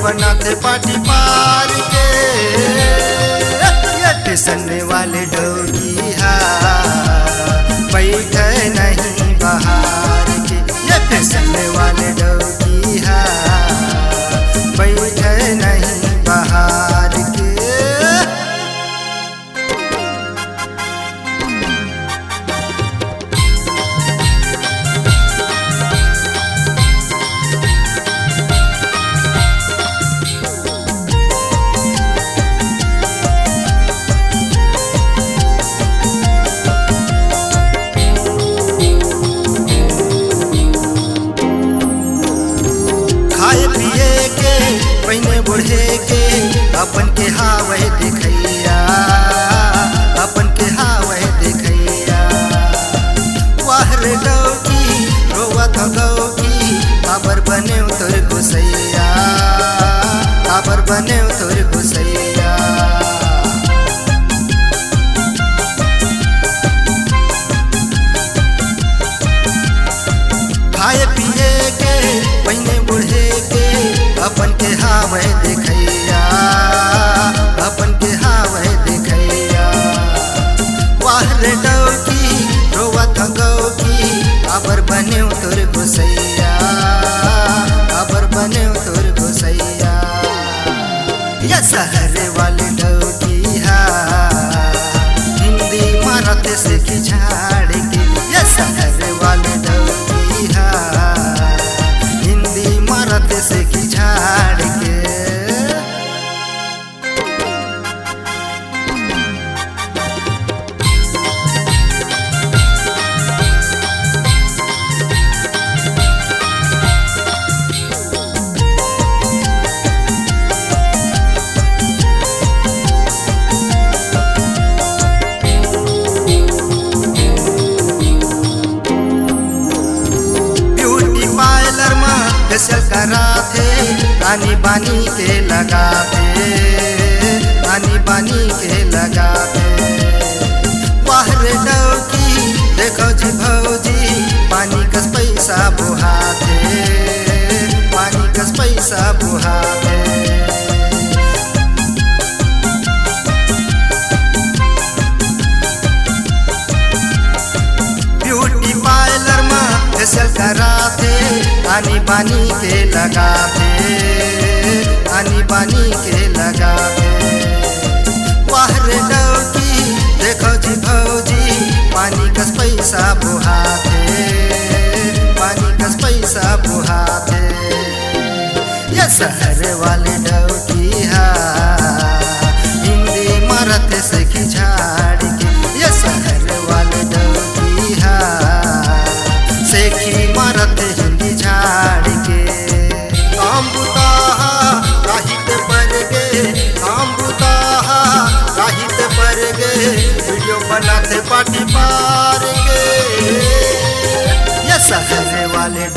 बनाते पाटी पार के टेसन वाले डोगी बैठे नहीं बाहर के ये टेसन वाले डोगी बैठे नहीं बाहर के। खाए पिए के पहने बुढ़े के अपन के हावे देखैया अपन के हावे देखैया वाहर डौकी रोवत गौकी काबर बने तोर गुसैया काबर बने तोर गुसैया। खाए पिए के पहने बुढ़े के अपन के हावे देखैया अपन के हावे देखैया वाहर डौकी रोवत गौकी अबर बने तोर गुसैया अबर बने तोर गुसैया। या शहर वाले डौकी हिंदी मारत से की झाड़ के या शहर वाले डौकी हिंदी मारत से की झाड़ के। ब्यूटी पार्लर में फेशियल कराते रानी बानी के लगाते रानी बानी के लगाते बाहर डौकी देखो जी भौजी पानी कस पैसा बुहाते पानी कस पैसा बुहाते। ब्यूटी पार्लर में फेशियल कराते आनी बानी के लगाते आनी बानी के लगाते बाहर डौकी देखो जी भौजी पानी कस पैसा बुहाते पानी कस पैसा बुहाते। ये शहर वाले डौकी हिंदी मारत से की झाड़ के ये शहर वाले डौकी सेखी मारत हिंदी झाड़ के। काम बुता राहित पर गे काम बुता राहित पर गे वीडियो बनाते पाटी पार के ये शहर वाले